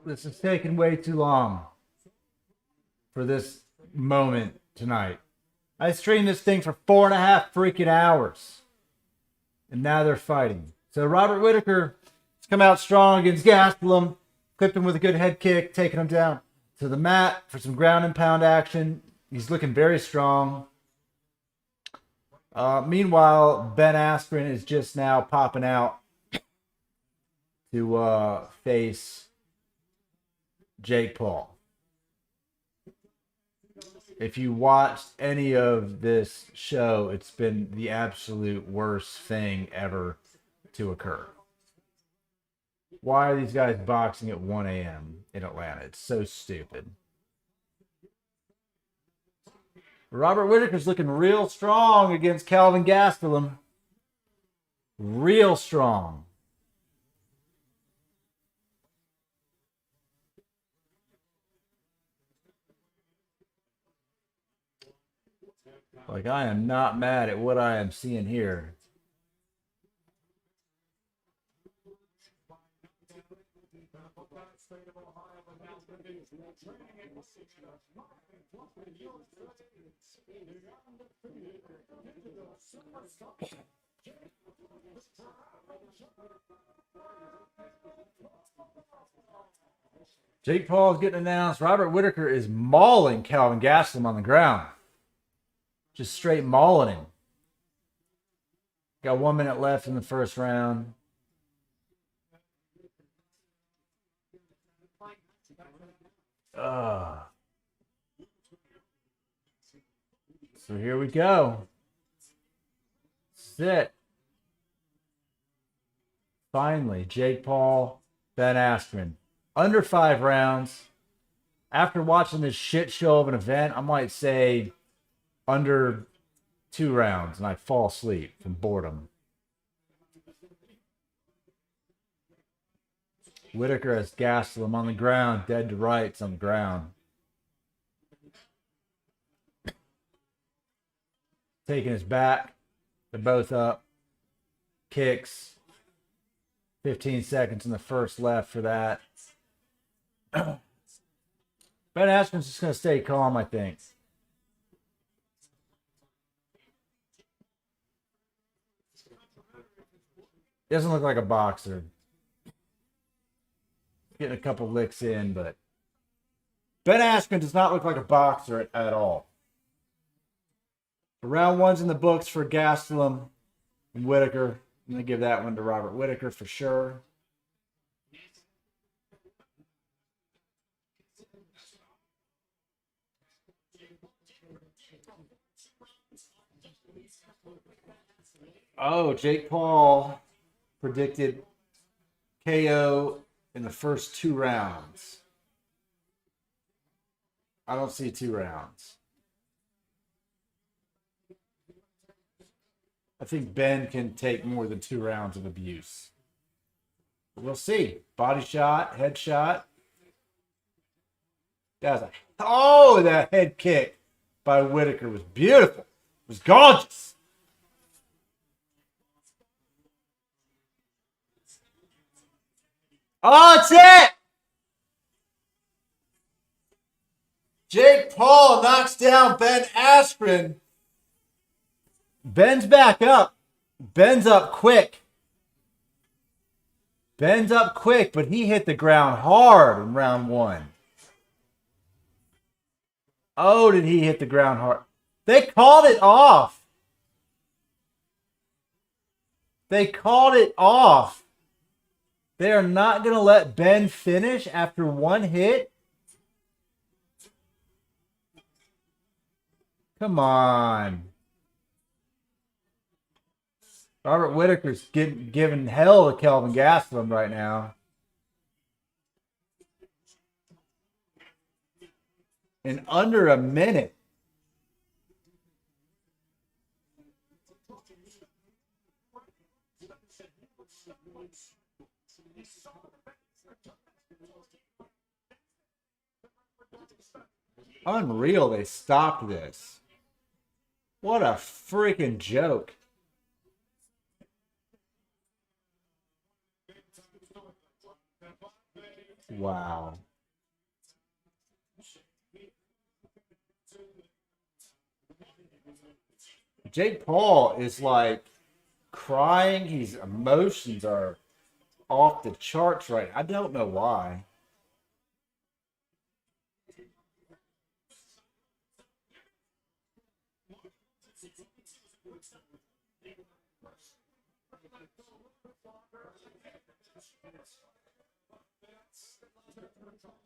This is taking way too long for this moment tonight. I streamed this thing for 4.5 freaking hours. And now they're fighting. So Robert Whitaker has come out strong against Gastelum. Clipped him with a good head kick, taking him down to the mat for some ground and pound action. He's looking very strong. Meanwhile, Ben Askren is just now popping out to face Jake Paul. If you watched any of this show, it's been the absolute worst thing ever to occur. Why are these guys boxing at 1 a.m. in Atlanta? It's so stupid. Robert Whitaker's looking real strong against Kelvin Gastelum. Real strong. Like, I am not mad at what I am seeing here. Jake Paul is getting announced. Robert Whitaker is mauling Kelvin Gastelum on the ground. Just straight mauling him. Got 1 minute left in the first round. So here we go. Sit. Finally, Jake Paul, Ben Askren. Under 5 rounds. After watching this shit show of an event, I might say under 2 rounds, and I fall asleep from boredom. Whitaker has Gastelum on the ground, dead to rights on the ground. Taking his back. They're both up. Kicks. 15 seconds in the first left for that. Ben Askren's just going to stay calm, I think. Doesn't look like a boxer. Getting a couple licks in, but Ben Askren does not look like a boxer at all. Round 1's in the books for Gastelum and Whitaker. I'm going to give that one to Robert Whitaker for sure. Oh, Jake Paul predicted KO in the first 2 rounds. I don't see 2 rounds. I think Ben can take more than 2 rounds of abuse. We'll see. Body shot, head shot. Oh, that head kick by Whitaker was beautiful. It was gorgeous. Oh, that's it! Jake Paul knocks down Ben Askren. Ben's back up. Ben's up quick. Ben's up quick, but he hit the ground hard in round 1. Oh, did he hit the ground hard? They called it off. They called it off. They are not going to let Ben finish after 1 hit. Come on. Robert Whitaker's giving hell to Kelvin Gastelum right now. In under a minute. Unreal they stopped this. What a freaking joke. Wow. Jake Paul is like crying. His emotions are off the charts right. I don't know why.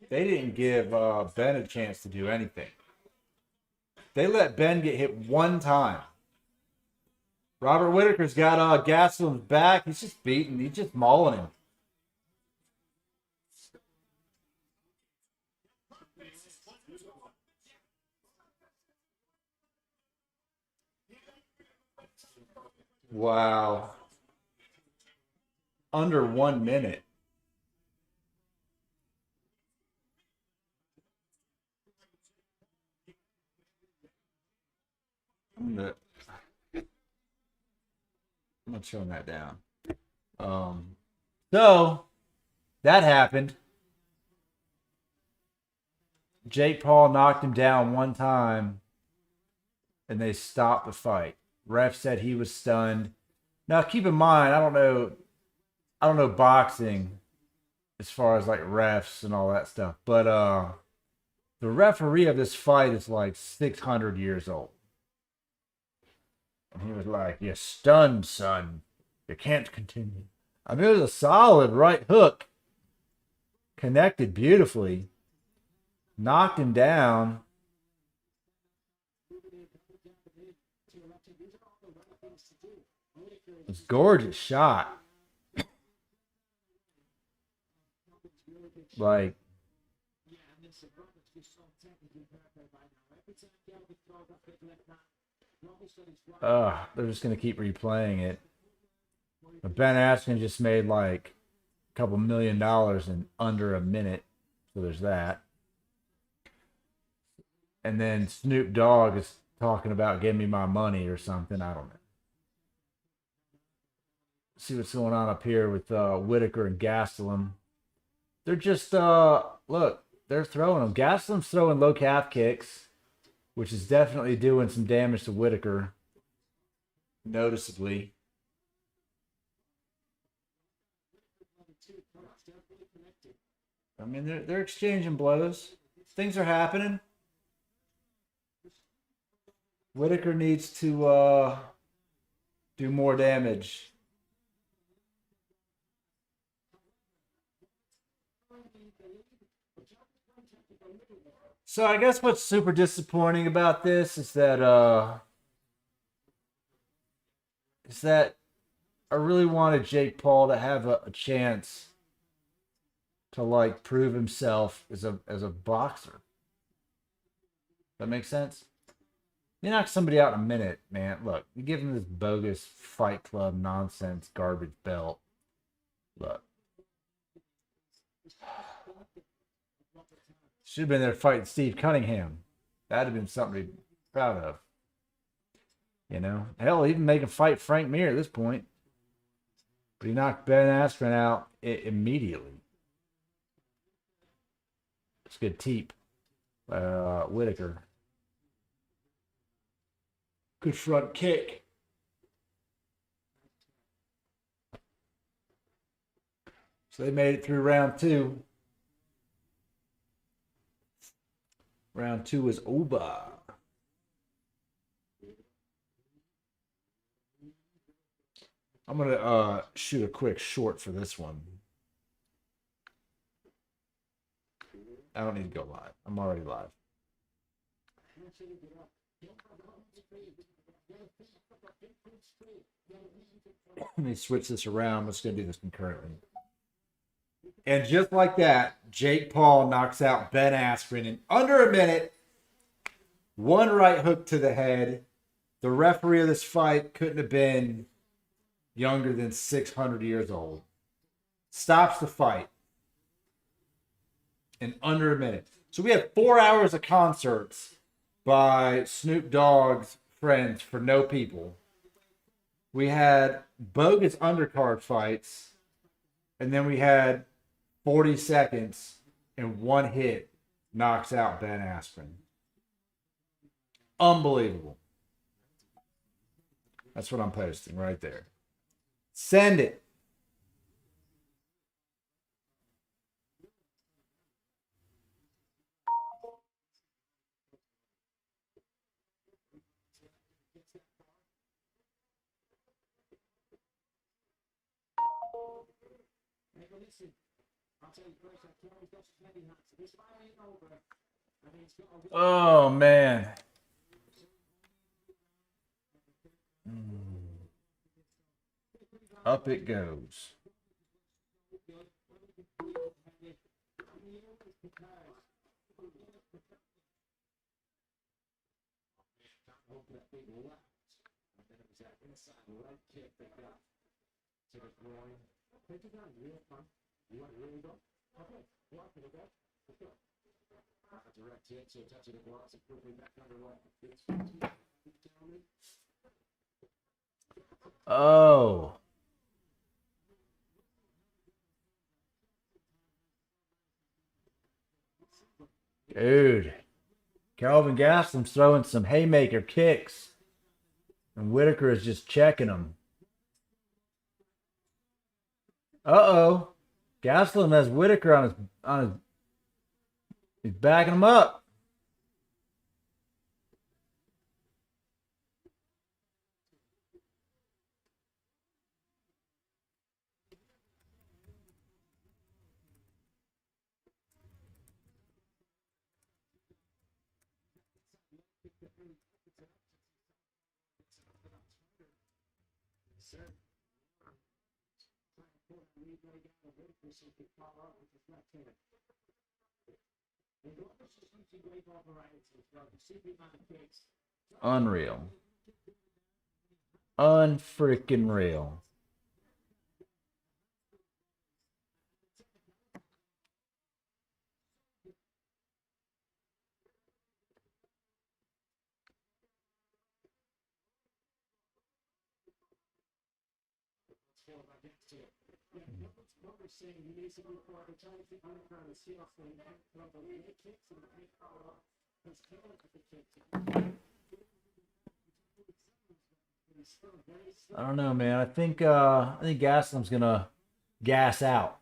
They didn't give Ben a chance to do anything. They let Ben get hit one time. Robert Whitaker's got Gastelum's back. He's just beating. He's just mauling him. Wow. Under 1 minute. I'm not showing that down. So that happened. Jake Paul knocked him down one time, and they stopped the fight. Ref said he was stunned. Now, keep in mind, I don't know boxing as far as like refs and all that stuff, but the referee of this fight is like 600 years old. And he was like, "You're stunned, son. You can't continue." I mean, it was a solid right hook. Connected beautifully. Knocked him down. It's a gorgeous shot. Like, they're just going to keep replaying it. But Ben Askren just made like a couple $1 million in under a minute. So there's that. And then Snoop Dogg is talking about give me my money or something. I don't know. See what's going on up here with Whitaker and Gastelum. They're just, look, they're throwing them. Gastelum's throwing low calf kicks, which is definitely doing some damage to Whitaker, noticeably. I mean, they're exchanging blows. Things are happening. Whitaker needs to do more damage. So I guess what's super disappointing about this is that I really wanted Jake Paul to have a chance to like prove himself as a boxer. That makes sense? You knock somebody out in a minute, man. Look, you give him this bogus Fight Club nonsense garbage belt. Look. Should have been there fighting Steve Cunningham. That'd have been something to be proud of. You know? Hell, even make him fight Frank Mir at this point. But he knocked Ben Askren out immediately. It's a good teep. Whitaker. Good front kick. So they made it through round 2. Round 2 is over. I'm going to shoot a quick short for this one. I don't need to go live. I'm already live. Let me switch this around. I'm just going to do this concurrently. And just like that, Jake Paul knocks out Ben Askren in under a minute. One right hook to the head. The referee of this fight couldn't have been younger than 600 years old. Stops the fight. in under a minute. So we had 4 hours of concerts by Snoop Dogg's friends for no people. We had bogus undercard fights, and then we had 40 seconds and one hit knocks out Ben Askren. Unbelievable. That's what I'm posting right there. Send it. Oh, man. Up it goes. Oh. Dude. Kelvin Gastelum's throwing some haymaker kicks. And Whitaker is just checking them. Uh-oh. Gastelum has Whitaker on his he's backing him up. Unreal. Unfreaking real. I don't know, man. I think Gaslam's gonna gas out.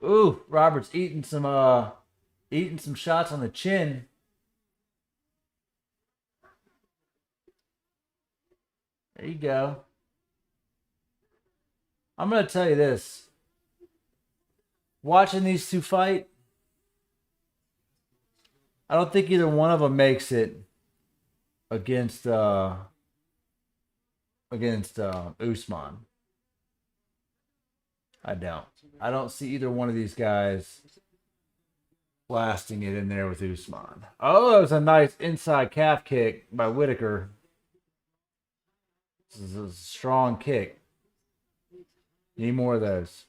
Ooh, Robert's eating some shots on the chin. There you go. I'm gonna tell you this. Watching these two fight, I don't think either one of them makes it against Usman. I don't. I don't see either one of these guys blasting it in there with Usman. Oh, that was a nice inside calf kick by Whitaker. This is a strong kick. Need more of those.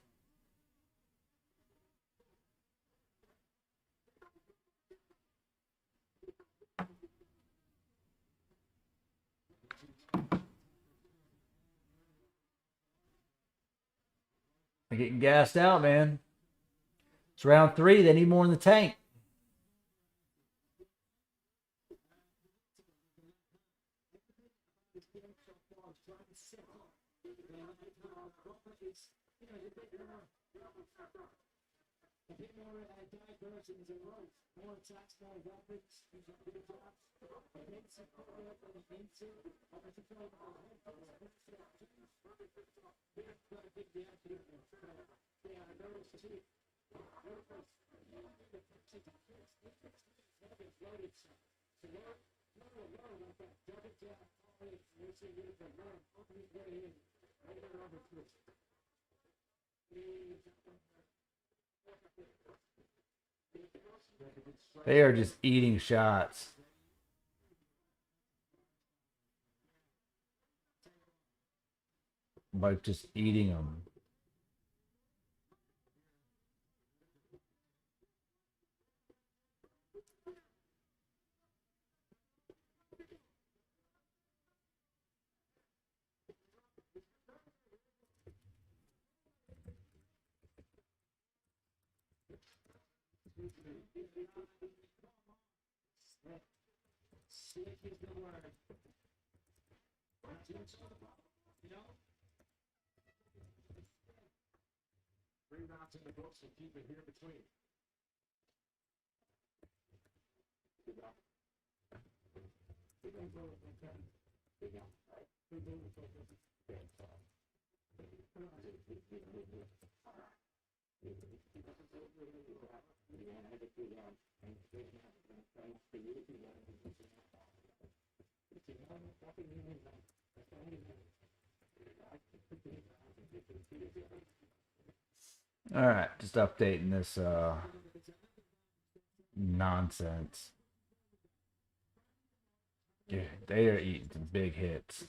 They're getting gassed out, man. It's round 3. They need more in the tank. They are just eating shots. by just eating them. All right, just updating this nonsense. Yeah, they are eating some big hits.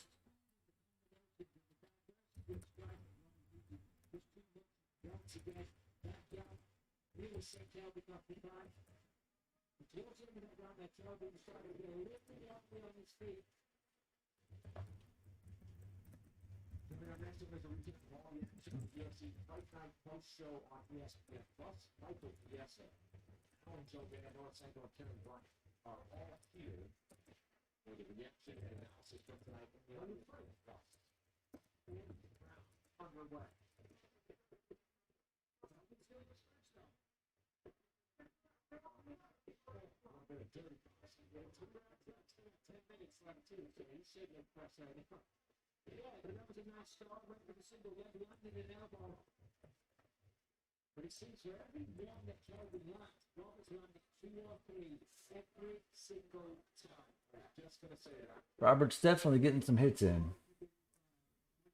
Robert's definitely getting some hits in.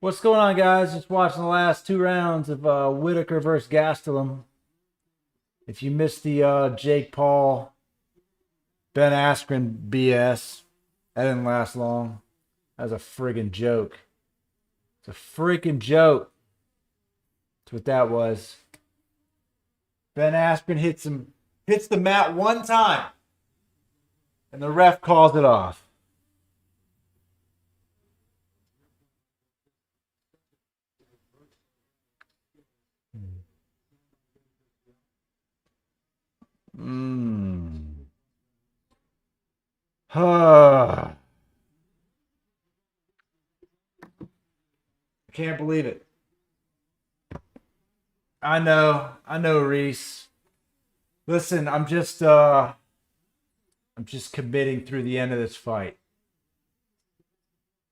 What's going on, guys? Just watching the last 2 rounds of Whitaker versus Gastelum. If you missed the Jake Paul, Ben Askren BS, that didn't last long. That was a friggin' joke. It's a freaking joke. That's what that was. Ben Askren hits the mat one time, and the ref calls it off. I can't believe it. I know, Reese. Listen, I'm just committing through the end of this fight.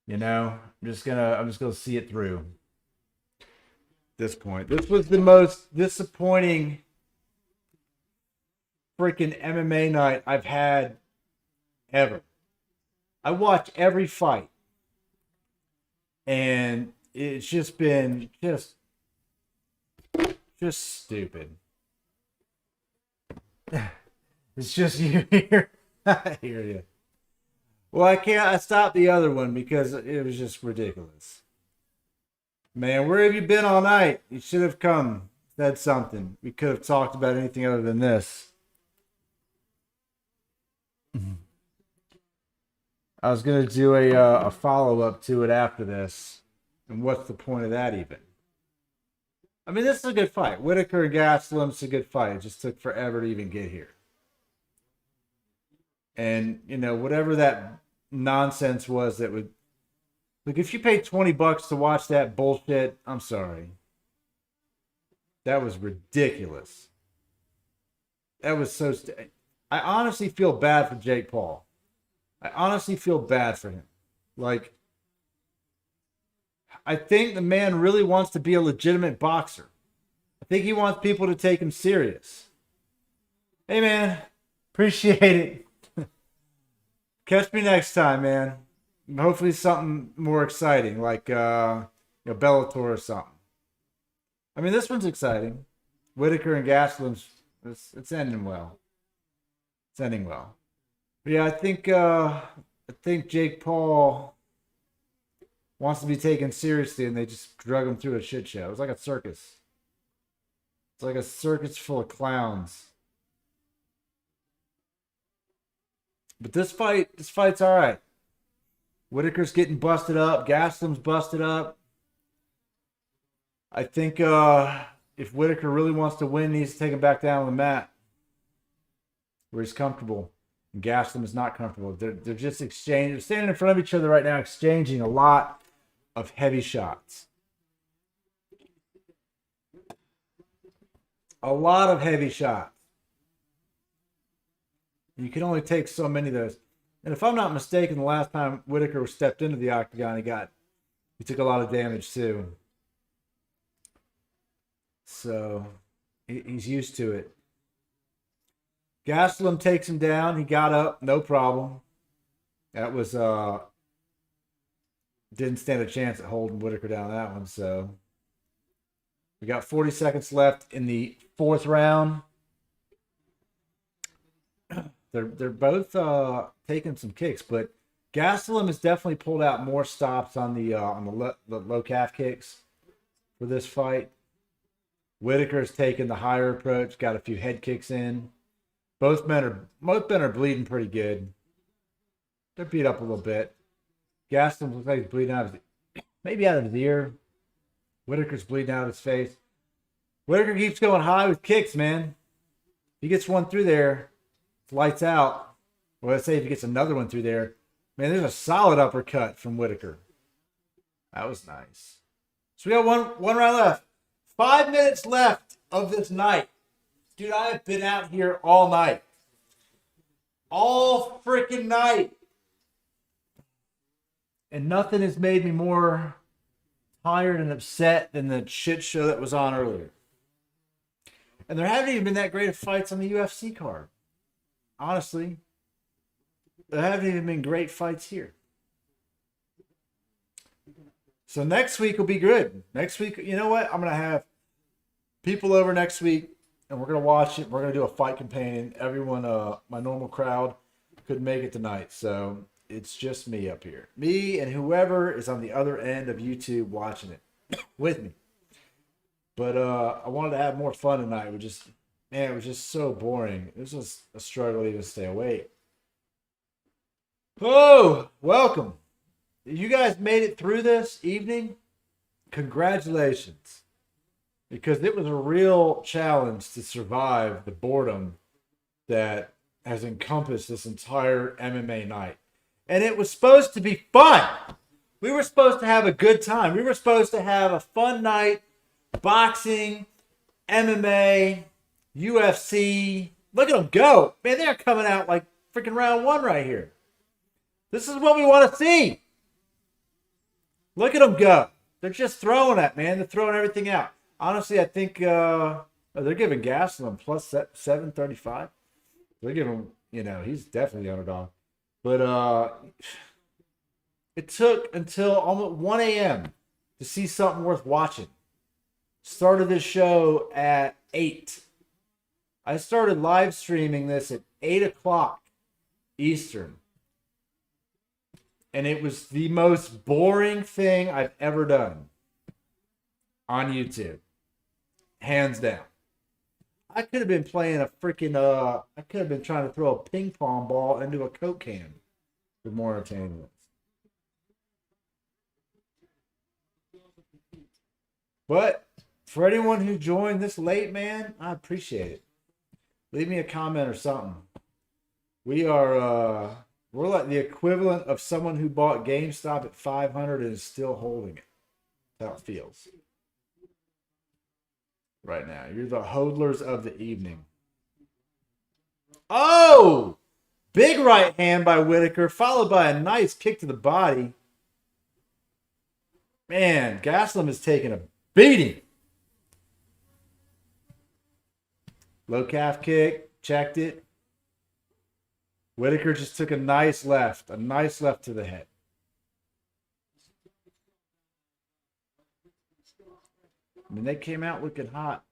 You know, I'm just gonna see it through. At this point, this was the most disappointing freaking MMA night I've had ever. I watch every fight, and it's just been just stupid. It's just you here. I hear you. Well, I stopped the other one because it was just ridiculous. Man, where have you been all night? You should have come, said something. We could have talked about anything other than this. I was going to do a follow-up to it after this. And what's the point of that even? I mean, this is a good fight. Whitaker and Gastelum's a good fight. It just took forever to even get here. And, you know, whatever that nonsense was that would... Look, if you paid $20 to watch that bullshit, I'm sorry. That was ridiculous. That was so... I honestly feel bad for Jake Paul. I honestly feel bad for him. Like, I think the man really wants to be a legitimate boxer. I think he wants people to take him serious. Hey, man. Appreciate it. Catch me next time, man. Hopefully something more exciting, like Bellator or something. I mean, this one's exciting. Whitaker and Gastelum's, it's ending well. It's ending well. But yeah, I think Jake Paul wants to be taken seriously, and they just drug him through a shit show. It was like a circus. It's like a circus full of clowns. But this fight's all right. Whitaker's getting busted up. Gastelum's busted up. I think if Whitaker really wants to win, he needs to take him back down on the mat where he's comfortable. And Gastelum is not comfortable. They're just exchanging. They're standing in front of each other right now, exchanging a lot of heavy shots. A lot of heavy shots. You can only take so many of those. And if I'm not mistaken, the last time Whitaker stepped into the octagon, he took a lot of damage too. So he's used to it. Gastelum takes him down. He got up, no problem. That was didn't stand a chance at holding Whitaker down that one. So we got 40 seconds left in the fourth round. They're both taking some kicks, but Gastelum has definitely pulled out more stops on the low calf kicks for this fight. Whitaker's taken the higher approach, got a few head kicks in. Both men are bleeding pretty good. They're beat up a little bit. Gastelum looks like he's bleeding out maybe out of his ear. Whitaker's bleeding out of his face. Whitaker keeps going high with kicks, man. If he gets one through there, it's lights out. Well, let's say if he gets another one through there, man, there's a solid uppercut from Whitaker. That was nice. So we got one round left. 5 minutes left of this night. Dude, I have been out here all night. All freaking night. And nothing has made me more tired and upset than the shit show that was on earlier. And there haven't even been that great of fights on the UFC card. Honestly. There haven't even been great fights here. So next week will be good. Next week, you know what? I'm going to have people over next week, and we're going to watch it. We're going to do a fight companion. Everyone, my normal crowd, couldn't make it tonight. So it's just me up here. Me and whoever is on the other end of YouTube watching it with me. But I wanted to have more fun tonight. It was just so boring. It was just a struggle to even stay awake. Oh, welcome. You guys made it through this evening. Congratulations. Because it was a real challenge to survive the boredom that has encompassed this entire MMA night. And it was supposed to be fun. We were supposed to have a good time. We were supposed to have a fun night. Boxing, MMA, UFC. Look at them go. Man, they're coming out like freaking round one right here. This is what we want to see. Look at them go. They're just throwing it, man. They're throwing everything out. Honestly, I think they're giving Gastelum plus 735. They're giving, he's definitely the underdog. But it took until almost 1 a.m. to see something worth watching. Started this show at 8. I started live streaming this at 8 o'clock Eastern. And it was the most boring thing I've ever done on YouTube. Hands down. I could have been playing a freaking, I could have been trying to throw a ping pong ball into a Coke can with more entertainment. But for anyone who joined this late, man, I appreciate it. Leave me a comment or something. We're like the equivalent of someone who bought GameStop at 500 and is still holding it. That's how it feels. Right now. You're the hodlers of the evening. Oh! Big right hand by Whitaker, followed by a nice kick to the body. Man, Gastelum is taking a beating. Low calf kick. Checked it. Whitaker just took a nice left to the head. I mean, they came out looking hot.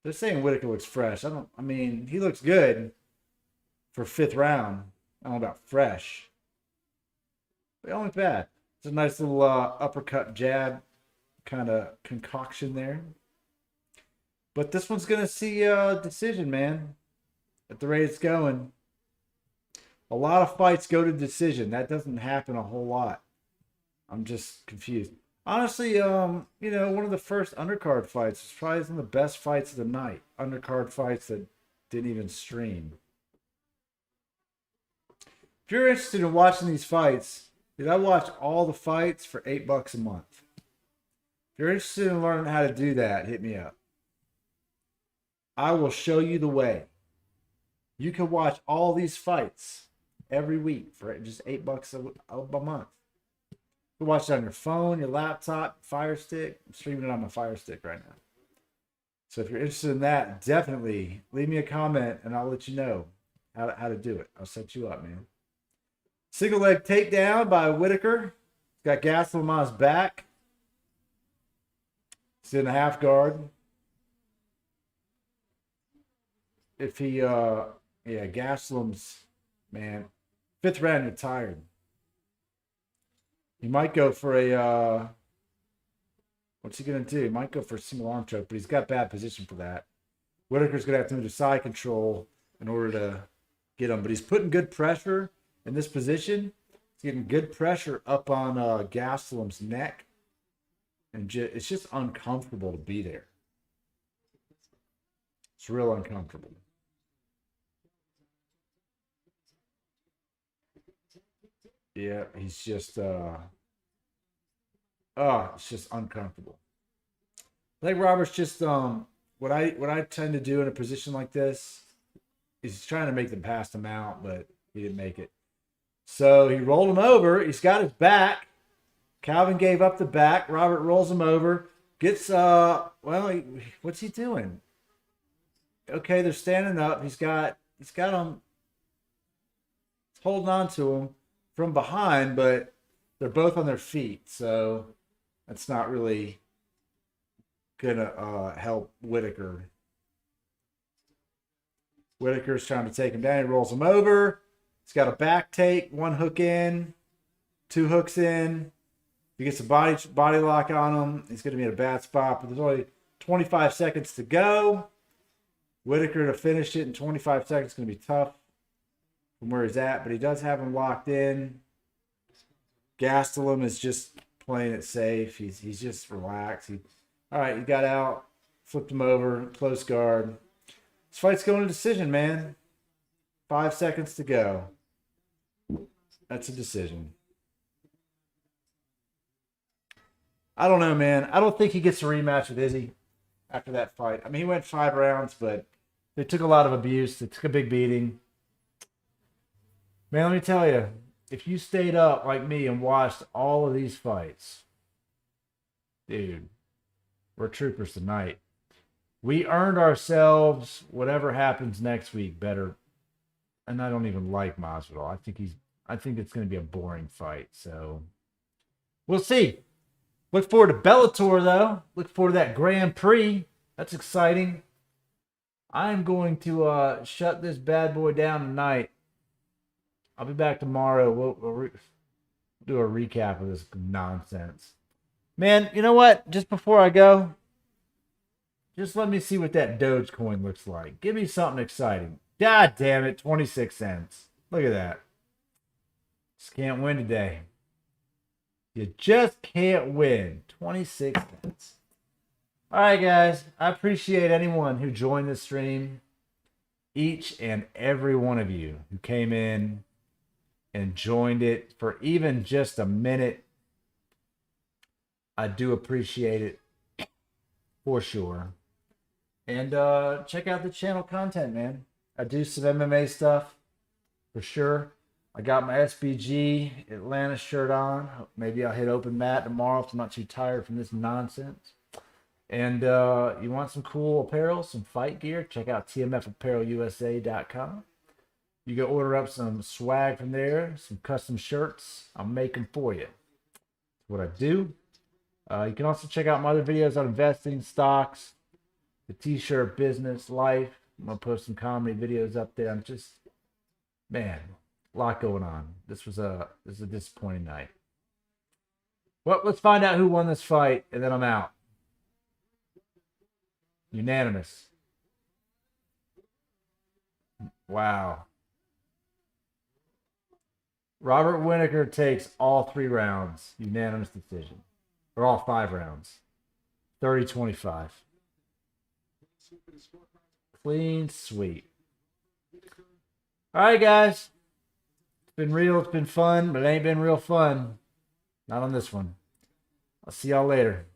They're saying Whitaker looks fresh. He looks good for 5th round. I don't know about fresh. But only bad. It's a nice little uppercut jab kind of concoction there. But this one's going to see a decision, man. At the rate it's going. A lot of fights go to decision. That doesn't happen a whole lot. I'm just confused. Honestly, one of the first undercard fights was probably one of the best fights of the night. Undercard fights that didn't even stream. If you're interested in watching these fights, dude, I watch all the fights for $8 a month. If you're interested in learning how to do that, hit me up. I will show you the way. You can watch all these fights every week for just $8 a month. You can watch it on your phone, your laptop, Fire Stick. I'm streaming it on my Fire Stick right now. So if you're interested in that, definitely leave me a comment and I'll let you know how to do it. I'll set you up, man. Single leg takedown by Whitaker. Got Gastelum on his back. He's in a half guard. If he, Gastelum's, man, 5th round, you're tired. He might go for a, what's he going to do? He might go for a single arm choke, but he's got bad position for that. Whitaker's going to have to move to side control in order to get him. But he's putting good pressure in this position. He's getting good pressure up on Gastelum's neck. And it's just uncomfortable to be there. It's real uncomfortable. Yeah, he's just it's just uncomfortable. I think Robert's just what I tend to do in a position like this is trying to make them pass him out, but he didn't make it. So he rolled him over. He's got his back. Kelvin gave up the back. Robert rolls him over. Gets what's he doing? Okay, they're standing up. He's got him holding on to him from behind, but they're both on their feet, so that's not really gonna help Whitaker. Whitaker's trying to take him down. He rolls him over. He's got a back take, 1 hook in, 2 hooks in. He gets a body lock on him. He's going to be in a bad spot, but there's only 25 seconds to go. Whitaker to finish it in 25 seconds is going to be tough from where he's at, but he does have him locked in. Gastelum is just playing it safe. He's just relaxed. All right, he got out, flipped him over, close guard. This fight's going to decision, man. 5 seconds to go. That's a decision. I don't know, man. I don't think he gets a rematch with Izzy after that fight. I mean, he went 5 rounds, but they took a lot of abuse. They took a big beating. Man, let me tell you, if you stayed up like me and watched all of these fights, dude, we're troopers tonight. We earned ourselves whatever happens next week better. And I don't even like Masvidal. I think it's going to be a boring fight. So we'll see. Look forward to Bellator, though. Look forward to that Grand Prix. That's exciting. I'm going to shut this bad boy down tonight. I'll be back tomorrow. We'll do a recap of this nonsense. Man, you know what? Just before I go, just let me see what that Dogecoin looks like. Give me something exciting. God damn it, 26 cents. Look at that. Just can't win today. You just can't win. 26 cents. All right, guys. I appreciate anyone who joined the stream. Each and every one of you who came in and joined it for even just a minute. I do appreciate it for sure. And check out the channel content, man. I do some MMA stuff for sure. I got my SBG Atlanta shirt on. Maybe I'll hit open mat tomorrow if I'm not too tired from this nonsense. And you want some cool apparel, some fight gear, check out tmfapparelusa.com. You can order up some swag from there, some custom shirts. I'll make them for you. That's what I do. You can also check out my other videos on investing, stocks, the t-shirt business, life. I'm going to post some comedy videos up there. I'm just, man, a lot going on. This is a disappointing night. Well, let's find out who won this fight, and then I'm out. Unanimous. Wow. Robert Whitaker takes all 3 rounds. Unanimous decision. Or all 5 rounds. 30-25. Clean sweep. All right, guys. It's been real. It's been fun, but it ain't been real fun. Not on this one. I'll see y'all later.